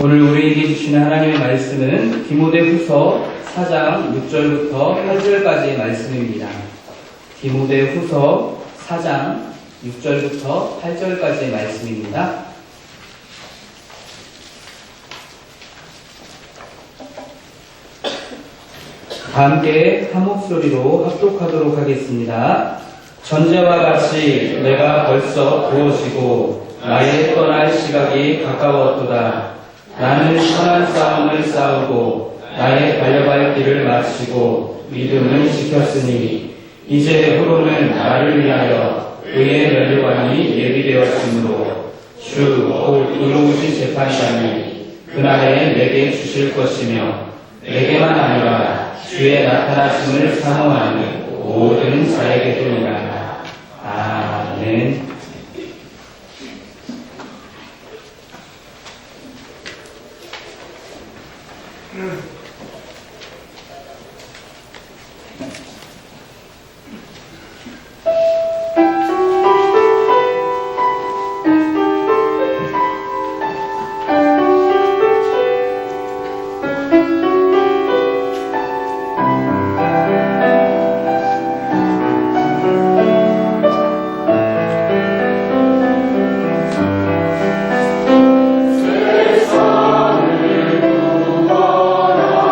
오늘 우리에게 주시는 하나님의 말씀은 디모데후서 4장 6절부터 8절까지의 말씀입니다. 디모데후서 4장 6절부터 8절까지의 말씀입니다. 다 함께 한 목소리로 합독하도록 하겠습니다. 전제와 같이 내가 벌써 부어지고 나의 떠날 시각이 가까웠도다. 나는 선한 싸움을 싸우고 나의 달려갈 길을 마치고 믿음을 지켰으니 이제 후로는 나를 위하여 의의 면류관이 예비되었으므로 주 곧 의로우신 재판장이 그날에 내게 주실 것이며 내게만 아니라 주의 나타나심을 사모하는 모든 자에게도 일하라. 아멘. 세상을 구원하라.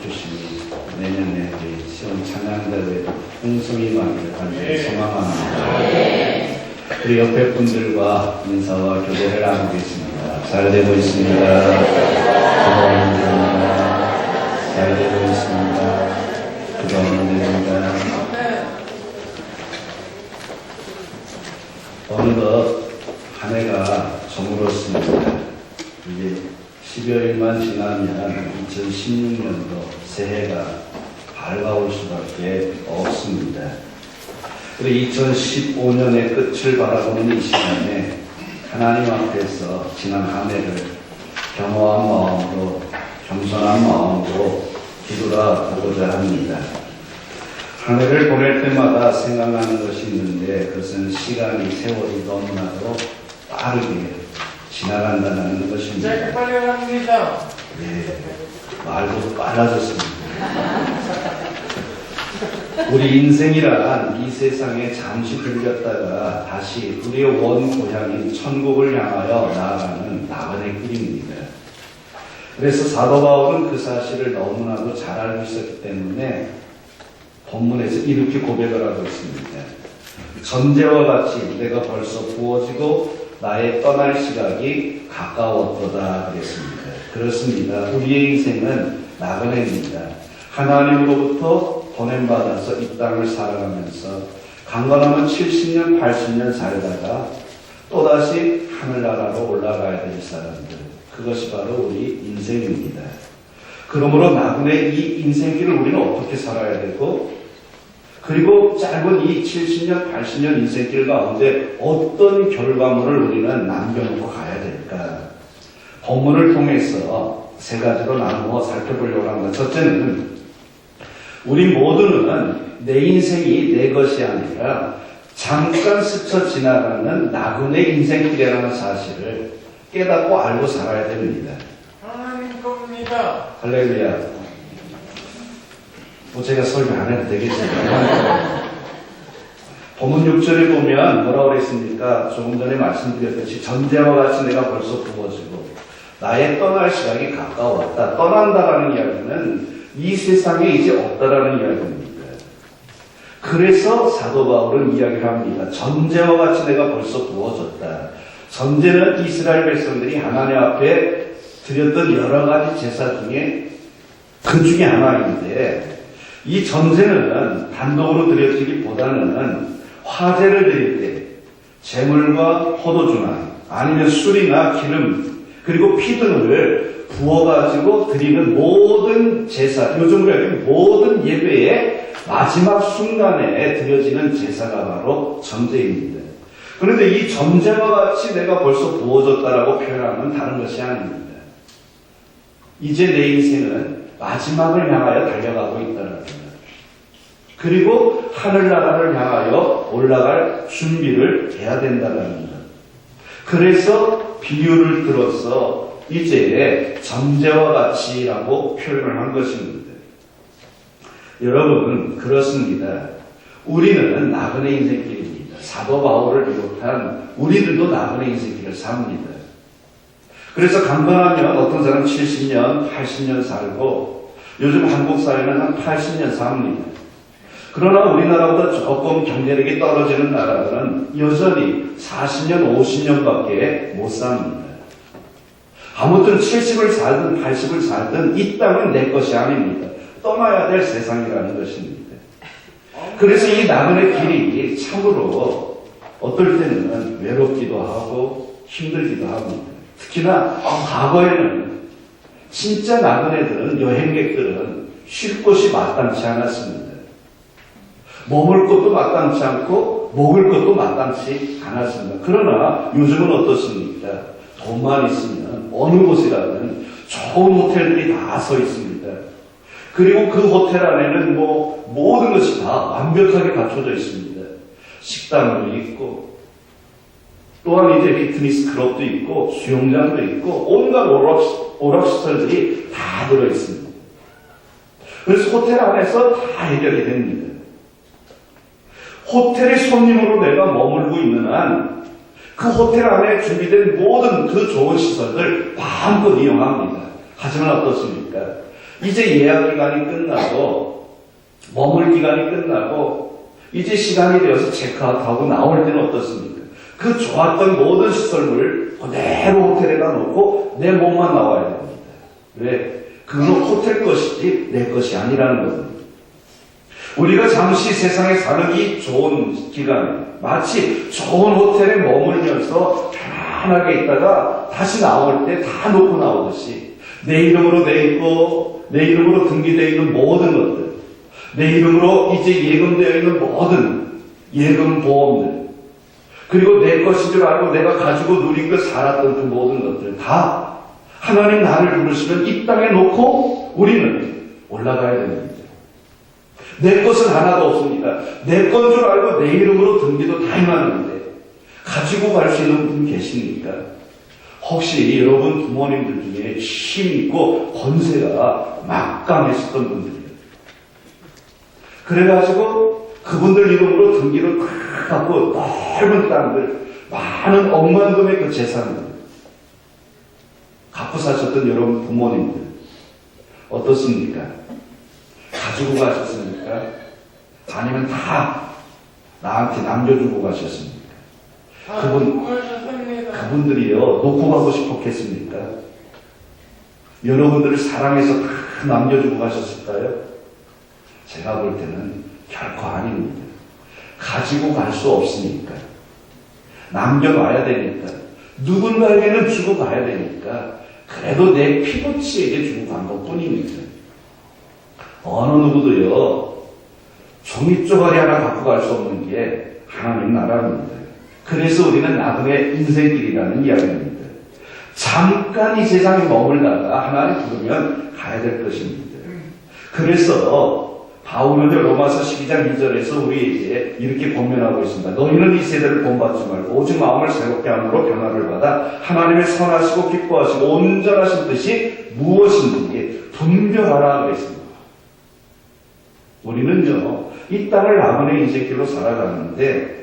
주시니 내년에 우리 시험 찬양대회도 풍성히 많기를 간절히 소망합니다. 우리 옆에 분들과 인사와 교대를 하고 계십니다. 잘 되고 있습니다. 감사합니다. 잘 되고 있습니다. 감사합니다. 어느덧 한 해가 저물었습니다. 이제 10여일만 지나면 2016년도 새해가 밝아올 수밖에 없습니다. 그리고 2015년의 끝을 바라보는 이 시간에 하나님 앞에서 지난 한 해를 겸허한 마음으로, 겸손한 마음으로 뒤돌아보고자 합니다. 한 해를 보낼 때마다 생각나는 것이 있는데 그것은 시간이, 세월이 너무나도 빠르게 지나간다는 것입니다. 빨리 합니다. 네, 말도 빨라졌습니다. 우리 인생이란 이 세상에 잠시 들렸다가 다시 우리의 원 고향인 천국을 향하여 나아가는 나그네 길입니다. 그래서 사도 바울은 그 사실을 너무나도 잘 알고 있었기 때문에 본문에서 이렇게 고백을 하고 있습니다. 전제와 같이 내가 벌써 부어지고 나의 떠날 시각이 가까웠도다 그랬습니다. 그렇습니다. 우리의 인생은 나그네입니다. 하나님으로부터 보냄받아서 이 땅을 살아가면서 강건하면 70년, 80년 살다가 또다시 하늘나라로 올라가야 될 사람들. 그것이 바로 우리 인생입니다. 그러므로 나그네 이 인생길을 우리는 어떻게 살아야 되고 그리고 짧은 이 70년, 80년 인생길 가운데 어떤 결과물을 우리는 남겨놓고 가야 될까? 본문을 통해서 세 가지로 나누어 살펴보려고 합니다. 첫째는 우리 모두는 내 인생이 내 것이 아니라 잠깐 스쳐 지나가는 나그네 인생길이라는 사실을 깨닫고 알고 살아야 됩니다. 하나님 겁니다. 할렐루야. 제가 설명 안 해도 되겠습니다. 본문 6절에 보면 뭐라고 그랬습니까? 조금 전에 말씀드렸듯이 전제와 같이 내가 벌써 부어지고 나의 떠날 시각이 가까웠다. 떠난다라는 이야기는 이 세상에 이제 없다라는 이야기입니다. 그래서 사도 바울은 이야기를 합니다. 전제와 같이 내가 벌써 부어졌다. 전제는 이스라엘 백성들이 하나님 앞에 드렸던 여러 가지 제사 중에 그 중에 하나인데 이 전제는 단독으로 드려지기보다는 화제를 드릴 때 제물과 포도주나 아니면 술이나 기름 그리고 피 등을 부어가지고 드리는 모든 제사, 요즘으로 여기는 모든 예배의 마지막 순간에 드려지는 제사가 바로 전제입니다. 그런데 이 전제와 같이 내가 벌써 부어졌다라고 표현하면 다른 것이 아닙니다. 이제 내 인생은 마지막을 향하여 달려가고 있다는 겁니다. 그리고 하늘나라를 향하여 올라갈 준비를 해야 된다는 겁니다. 그래서 비유를 들어서 이제 전제와 같이라고 표현을 한 것입니다. 여러분 그렇습니다. 우리는 나그네 인생길입니다. 사도 바울을 비롯한 우리들도 나그네 인생길을 삽니다. 그래서 강건하면 어떤 사람은 70년, 80년 살고 요즘 한국 사회는 한 80년 삽니다. 그러나 우리나라보다 조금 경제력이 떨어지는 나라들은 여전히 40년, 50년밖에 못 삽니다. 아무튼 70을 살든 80을 살든 이 땅은 내 것이 아닙니다. 떠나야 될 세상이라는 것입니다. 그래서 이 나그네 길이 참으로 어떨 때는 외롭기도 하고 힘들기도 합니다. 특히나 과거에는 진짜 나그네들은 여행객들은 쉴 곳이 마땅치 않았습니다. 머물 곳도 마땅치 않고 먹을 것도 마땅치 않았습니다. 그러나 요즘은 어떻습니까? 돈만 있으면 어느 곳이라든 좋은 호텔들이 다 서 있습니다. 그리고 그 호텔 안에는 모든 것이 다 완벽하게 갖춰져 있습니다. 식당도 있고 또한 이제 피트니스 클럽도 있고 수영장도 있고 온갖 오락시설들이 다 들어있습니다. 그래서 호텔 안에서 다 해결이 됩니다. 호텔의 손님으로 내가 머물고 있는 한 그 호텔 안에 준비된 모든 그 좋은 시설들 마음껏 이용합니다. 하지만 어떻습니까? 이제 예약 기간이 끝나고 머물 기간이 끝나고 이제 시간이 되어서 체크아웃하고 나올 때는 어떻습니까? 그 좋았던 모든 시설물 그대로 호텔에다 놓고 내 몸만 나와야 됩니다. 왜? 그건 호텔 것이지 내 것이 아니라는 겁니다. 우리가 잠시 세상에 사는 이 좋은 기간에 마치 좋은 호텔에 머물면서 편안하게 있다가 다시 나올 때 다 놓고 나오듯이 내 이름으로 돼 있고 내 이름으로 등기되어 있는 모든 것들, 내 이름으로 이제 예금되어 있는 모든 예금 보험들, 그리고 내 것인 줄 알고 내가 가지고 누리고 살았던 그 모든 것들 다 하나님 나를 부르시면 이 땅에 놓고 우리는 올라가야 됩니다. 내 것은 하나도 없습니다. 내 건 줄 알고 내 이름으로 등기도 다 해놨는데 가지고 갈 수 있는 분 계십니까? 혹시 여러분 부모님들 중에 힘 있고 권세가 막강했었던 분들이에요. 그래가지고 그분들 이름으로 등기를 탁 갖고 넓은 땅들, 많은 억만 금의 그 재산을 갖고 사셨던 여러분 부모님들 어떻습니까? 가지고 가셨습니까? 아니면 다 나한테 남겨주고 가셨습니까? 그분들이요, 놓고 가고 싶었겠습니까? 여러분들을 사랑해서 다 남겨주고 가셨을까요? 제가 볼 때는 결코 아닙니다. 가지고 갈 수 없으니까. 남겨놔야 되니까. 누군가에게는 주고 가야 되니까. 그래도 내 피부치에게 주고 간 것 뿐입니다. 어느 누구도요, 종이 쪼가리 하나 갖고 갈 수 없는 게 하나님 나라입니다. 그래서 우리는 나그네 인생길이라는 이야기입니다. 잠깐 이 세상에 머물다가 하나님 부르면 가야 될 것입니다. 그래서 바울은요, 로마서 12장 2절에서 우리에게 이렇게 권면하고 있습니다. 너희는 이 세대를 본받지 말고 오직 마음을 새롭게 함으로 변화를 받아 하나님의 선하시고 기뻐하시고 온전하신 뜻이 무엇인지 분별하라 그랬습니다. 우리는요, 이 땅을 나그네 인생길로 살아가는데,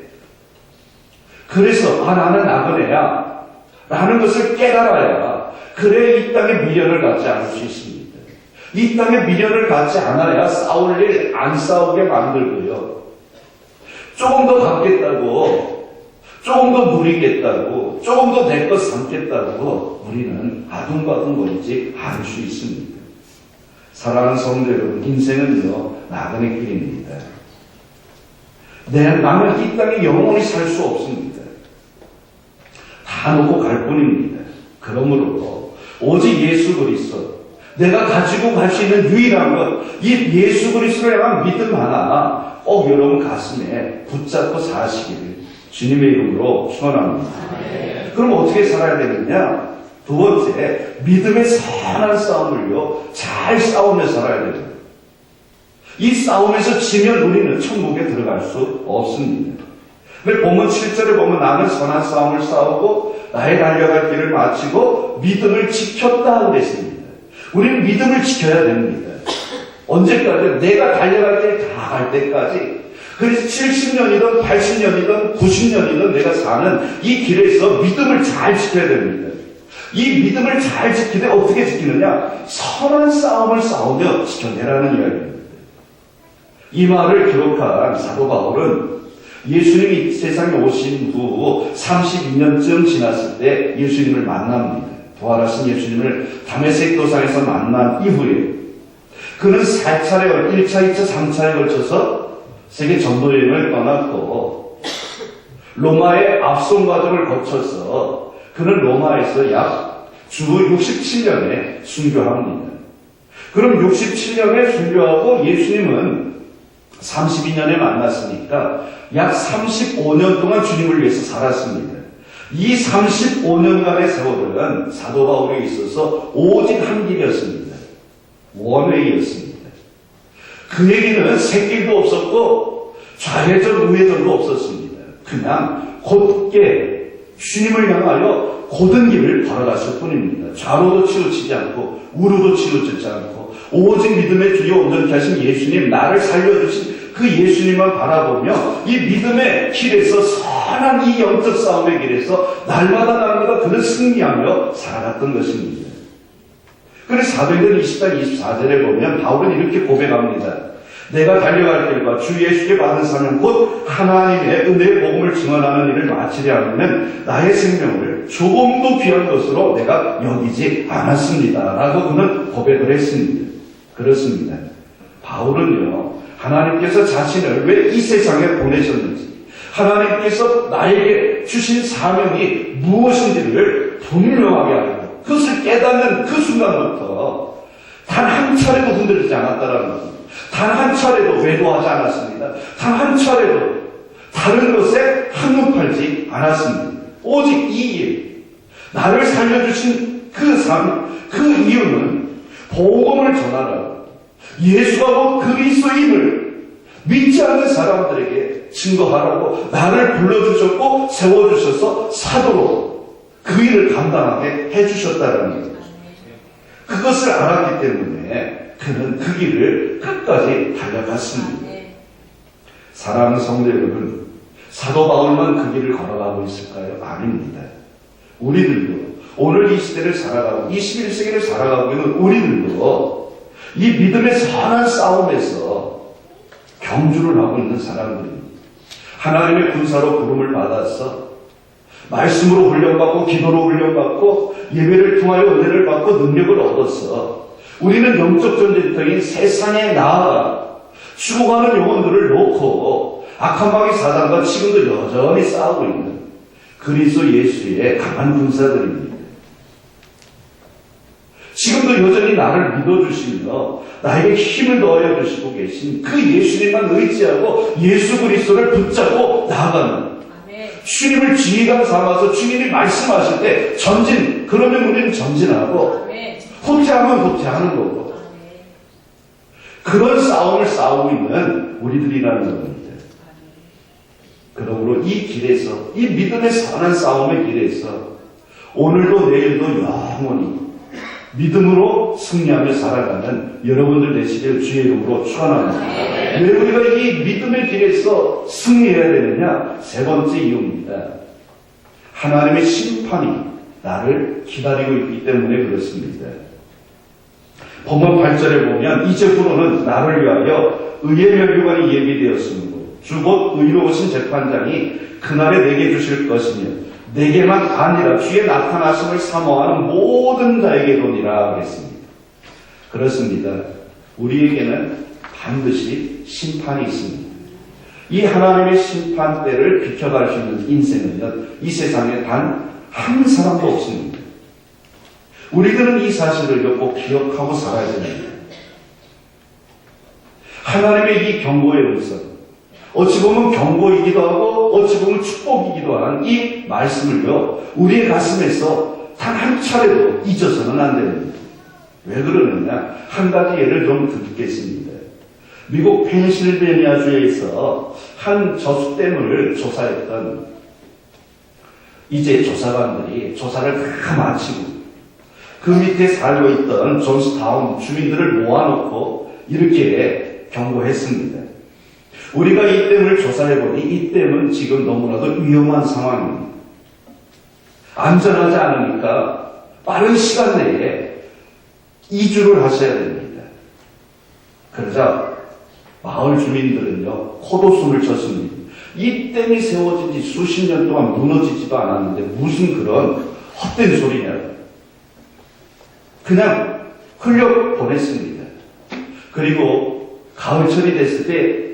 그래서 나는 나그네야 라는 것을 깨달아야 그래 이 땅에 미련을 갖지 않을 수 있습니다. 이 땅에 미련을 갖지 않아야 싸울 일 안 싸우게 만들고요, 조금 더 갖겠다고, 조금 더 누리겠다고, 조금 더 내 것 삼겠다고 우리는 아둥바둥거리지 않을 수 있습니다. 사랑하는 성도 여러분, 인생은요, 나그네 길입니다. 나는 이 땅에 영원히 살 수 없습니다. 다 놓고 갈 뿐입니다. 그러므로 오직 예수 그리스도, 내가 가지고 갈 수 있는 유일한 것, 이 예수 그리스도를 향한 믿음 하나 꼭 여러분 가슴에 붙잡고 사시기를 주님의 이름으로 축원합니다. 그럼 어떻게 살아야 되느냐? 두 번째, 믿음의 선한 싸움을요, 잘 싸우며 살아야 됩니다. 이 싸움에서 지면 우리는 천국에 들어갈 수 없습니다. 근데 본문 7절에 보면 나는 선한 싸움을 싸우고 나의 달려갈 길을 마치고 믿음을 지켰다 그랬습니다. 우리는 믿음을 지켜야 됩니다. 언제까지? 내가 달려갈 길 다 갈 때까지. 그래서 70년이든 80년이든 90년이든 내가 사는 이 길에서 믿음을 잘 지켜야 됩니다. 이 믿음을 잘 지키되 어떻게 지키느냐? 선한 싸움을 싸우며 지켜내라는 이야기입니다. 이 말을 기록한 사도 바울은 예수님이 세상에 오신 후 32년쯤 지났을 때 예수님을 만납니다. 부활하신 예수님을 다메섹 도상에서 만난 이후에 그는 4차례, 1차, 2차, 3차에 걸쳐서 세계 전도 여행을 떠났고 로마의 압송 과정을 거쳐서 그는 로마에서 약 주 67년에 순교합니다. 그럼 67년에 순교하고 예수님은 32년에 만났으니까 약 35년 동안 주님을 위해서 살았습니다. 이 35년간의 세월은 사도 바울에 있어서 오직 한 길이었습니다. 원웨이였습니다. 그에게는 샛길도 없었고 좌회전 우회전도 없었습니다. 그냥 곧게 주님을 향하여 고든 길을 걸어갔을 뿐입니다. 좌로도 치우치지 않고 우로도 치우치지 않고 오직 믿음의 주여 온전케 하신 예수님, 나를 살려주신 그 예수님만 바라보며 이 믿음의 길에서, 선한 이 영적 싸움의 길에서 날마다 그는 승리하며 살아갔던 것입니다. 그래서 사도행전 20장 24절에 보면 바울은 이렇게 고백합니다. 내가 달려갈 길과 주 예수께 받은 사명 곧 하나님의 은혜의 복음을 증언하는 일을 마치려 하면 나의 생명을 조금도 귀한 것으로 내가 여기지 않았습니다. 라고 그는 고백을 했습니다. 그렇습니다. 바울은요, 하나님께서 자신을 왜 이 세상에 보내셨는지, 하나님께서 나에게 주신 사명이 무엇인지를 분명하게 알고 그것을 깨닫는 그 순간부터 단 한 차례도 흔들리지 않았다라는 것입니다. 단 한 차례도 외도하지 않았습니다. 단 한 차례도 다른 것에 한눈팔지 않았습니다. 오직 이 일, 나를 살려주신 그 이유는 복음을 전하라고, 예수가 곧 그리스도임을 믿지 않는 사람들에게 증거하라고 나를 불러주셨고 세워주셔서 사도로 그 일을 감당하게 해주셨다는 겁니다. 그것을 알았기 때문에 그는 그 길을 끝까지 달려갔습니다. 사랑하는 성도 여러분, 사도 바울만 그 길을 걸어가고 있을까요? 아닙니다. 우리들도 오늘 이 시대를 살아가고 21세기를 살아가고 있는 우리들도 이 믿음의 선한 싸움에서 경주를 하고 있는 사람들입니다. 하나님의 군사로 부름을 받아서 말씀으로 훈련받고 기도로 훈련받고 예배를 통하여 은혜를 받고 능력을 얻어서 우리는 영적 전쟁터인 세상에 나아가 죽어가는 영혼들을 놓고 악한 마귀 사단과 지금도 여전히 싸우고 있는 그리스도 예수의 강한 군사들입니다. 지금도 여전히 나를 믿어주시며 나에게 힘을 더하여 주시고 계신 그 예수님만 의지하고 예수 그리스도를 붙잡고 나아가는, 주님을 지휘관 삼아서 주님이 말씀하실 때 전진, 그러면 우리는 전진하고 후퇴하면 후퇴하는 거고, 그런 싸움을 싸우고 있는 우리들이라는 겁니다. 그러므로 이 길에서, 이 믿음의 선한 싸움의 길에서 오늘도 내일도 영원히 믿음으로 승리하며 살아가는 여러분들 되시길 주의 이름으로 축원합니다. 왜 우리가 이 믿음의 길에서 승리해야 되느냐? 세 번째 이유입니다. 하나님의 심판이 나를 기다리고 있기 때문에 그렇습니다. 본문 8절에 보면 이제부로는 나를 위하여 의의 면류관이 예비되었으므로 주 곧 의로우신 재판장이 그날에 내게 주실 것이며 내게만 아니라 주의 나타나심을 사모하는 모든 자에게로니라 그랬습니다. 그렇습니다. 우리에게는 반드시 심판이 있습니다. 이 하나님의 심판대를 비켜갈 수 있는 인생은요, 이 세상에 단 한 사람도 없습니다. 우리들은 이 사실을 꼭 기억하고 살아야 됩니다. 하나님의 이 경고의 음성, 어찌 보면 경고이기도 하고 어찌 보면 축복이기도 한 이 말씀을요, 우리의 가슴에서 단 한 차례도 잊어서는 안 됩니다. 왜 그러느냐? 한 가지 예를 좀 듣겠습니다. 미국 펜실베니아주에서 한 저수댐을 조사했던 이제 조사관들이 조사를 다 마치고 그 밑에 살고 있던 존스타운 주민들을 모아놓고 이렇게 경고했습니다. 우리가 이 댐을 조사해보니 이 댐은 지금 너무나도 위험한 상황입니다. 안전하지 않으니까 빠른 시간 내에 이주를 하셔야 됩니다. 그러자 마을 주민들은요, 코도 숨을 쳤습니다. 이 댐이 세워진 지 수십 년 동안 무너지지도 않았는데 무슨 그런 헛된 소리냐. 그냥 흘려 보냈습니다. 그리고 가을철이 됐을 때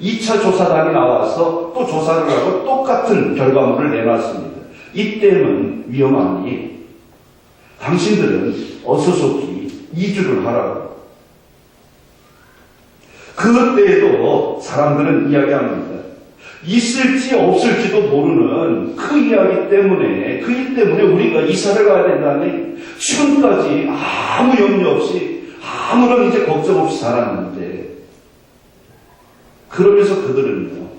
2차 조사단이 나와서 또 조사를 하고 똑같은 결과물을 내놨습니다. 이 댐은 위험하니 당신들은 어서 속히 이주를 하라고. 그때에도 사람들은 이야기합니다. 있을지 없을지도 모르는 그 이야기 때문에, 그 일 때문에 우리가 이사를 가야 된다니 지금까지 아무 염려 없이 아무런 이제 걱정 없이 살았는데, 그러면서 그들은요,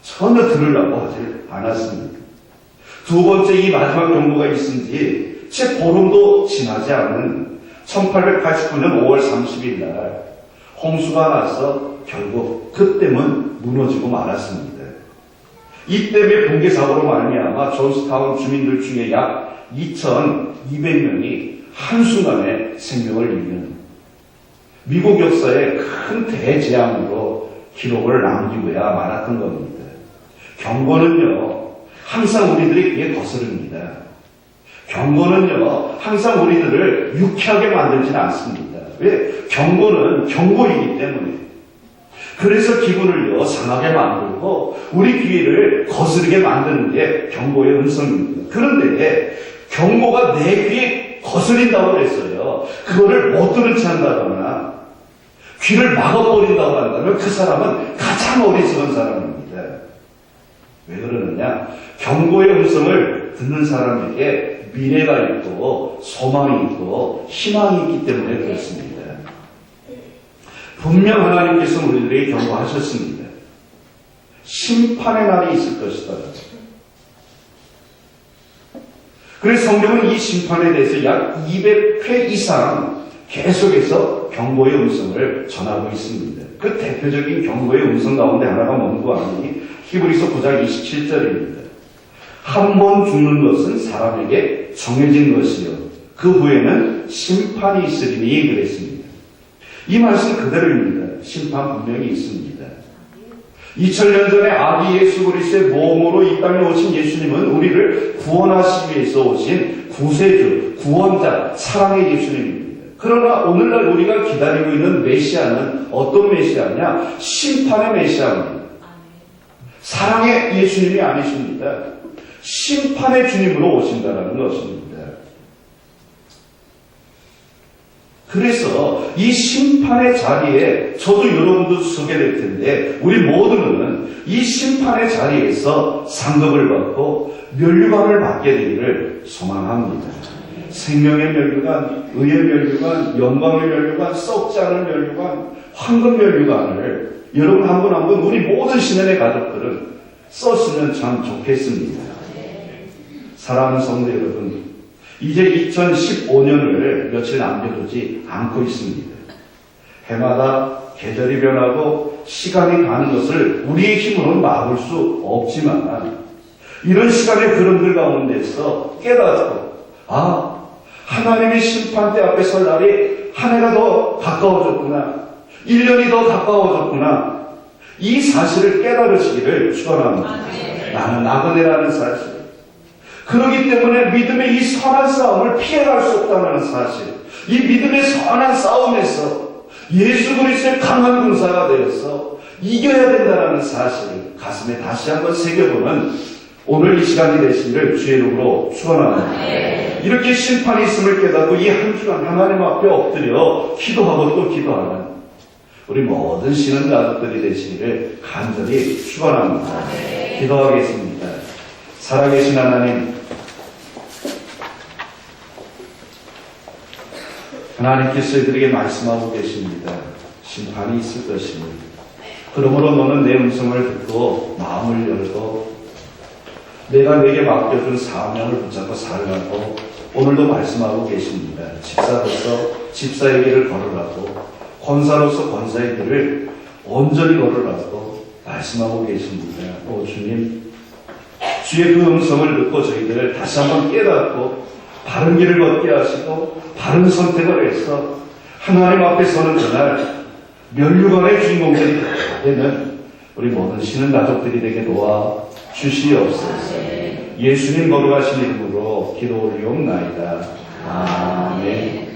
전혀 들으려고 하지 않았습니다. 두 번째 이 마지막 경고가 있은 지 채 보름도 지나지 않은 1889년 5월 30일 날 홍수가 나서 결국 그 댐은 무너지고 말았습니다. 이 댐의 붕괴 사고로 말미암아 존스타운 주민들 중에 약 2,200명이 한순간에 동안에 생명을 잃는 미국 역사의 큰 대재앙으로 기록을 남기고야 말았던 겁니다. 경고는요, 항상 우리들의 귀에 거스릅니다. 경고는요, 항상 우리들을 유쾌하게 만들지는 않습니다. 왜? 경고는 경고이기 때문에. 그래서 기분을요, 상하게 만들고 우리 귀를 거스르게 만드는 게 경고의 음성입니다. 그런데 경고가 내 귀에 거스린다고 해서요, 그거를 못 들은 채 한다거나 귀를 막아버린다고 한다면 그 사람은 가장 어리석은 사람입니다. 왜 그러느냐? 경고의 음성을 듣는 사람에게 미래가 있고 소망이 있고 희망이 있기 때문에 그렇습니다. 분명 하나님께서 우리들에게 경고하셨습니다. 심판의 날이 있을 것이다. 그래서 성경은 이 심판에 대해서 약 200회 이상 계속해서 경고의 음성을 전하고 있습니다. 그 대표적인 경고의 음성 가운데 하나가 뭔고 하니 히브리서 9장 27절입니다. 한 번 죽는 것은 사람에게 정해진 것이요 그 후에는 심판이 있으리니 그랬습니다. 이 말씀 그대로입니다. 심판 분명히 있습니다. 2000년 전에 아기 예수 그리스도의 몸으로 이 땅에 오신 예수님은 우리를 구원하시기 위해서 오신 구세주, 구원자, 사랑의 예수님입니다. 그러나 오늘날 우리가 기다리고 있는 메시아는 어떤 메시아냐? 심판의 메시아입니다. 사랑의 예수님이 아니십니다. 심판의 주님으로 오신다는 것입니다. 그래서 이 심판의 자리에 저도 여러분도 서게 될 텐데 우리 모두는 이 심판의 자리에서 상급을 받고 면류관을 받게 되기를 소망합니다. 생명의 면류관, 의의 면류관, 영광의 면류관, 썩지 않은 면류관, 황금 면류관을 여러분 한 분 한 분 우리 모든 신현의 가족들은 썼으면 참 좋겠습니다. 사랑하는 성도 여러분, 이제 2015년을 며칠 남겨두지 않고 있습니다. 해마다 계절이 변하고 시간이 가는 것을 우리의 힘으로는 막을 수 없지만 이런 시간의 흐름들 가운데서 깨닫고 하나님의 심판대 앞에 설 날이 한 해가 더 가까워졌구나. 1년이 더 가까워졌구나. 이 사실을 깨달으시기를 축원합니다. 나는 나그네라는 사실. 그렇기 때문에 믿음의 이 선한 싸움을 피해갈 수 없다는 사실. 이 믿음의 선한 싸움에서 예수 그리스도의 강한 군사가 되어서 이겨야 된다는 사실을 가슴에 다시 한번 새겨보는 오늘 이 시간이 되시기를 주의 이름으로 축원합니다. 이렇게 심판이 있음을 깨닫고 이 한 주간 하나님 앞에 엎드려 기도하고 또 기도하는 우리 모든 신은 가족들이 되시기를 간절히 축원합니다. 기도하겠습니다. 살아계신 하나님, 하나님께서 이들에게 말씀하고 계십니다. 심판이 있을 것입니다. 그러므로 너는 내 음성을 듣고 마음을 열고 내가 내게 맡겨준 사명을 붙잡고 살라고 오늘도 말씀하고 계십니다. 집사로서 집사의 길을 걸으라고, 권사로서 권사의 길을 온전히 걸으라고 말씀하고 계십니다. 오 주님, 주의 그 음성을 듣고 저희들을 다시 한번 깨닫고 바른 길을 걷게 하시고 바른 선택을 해서 하나님 앞에 서는 그날 면류관의 주인공들이 되는 우리 모든 신은 가족들이 되게 도와 주시옵소서. 예수님 거룩하신 이름으로 기도 올리옵나이다. 아멘.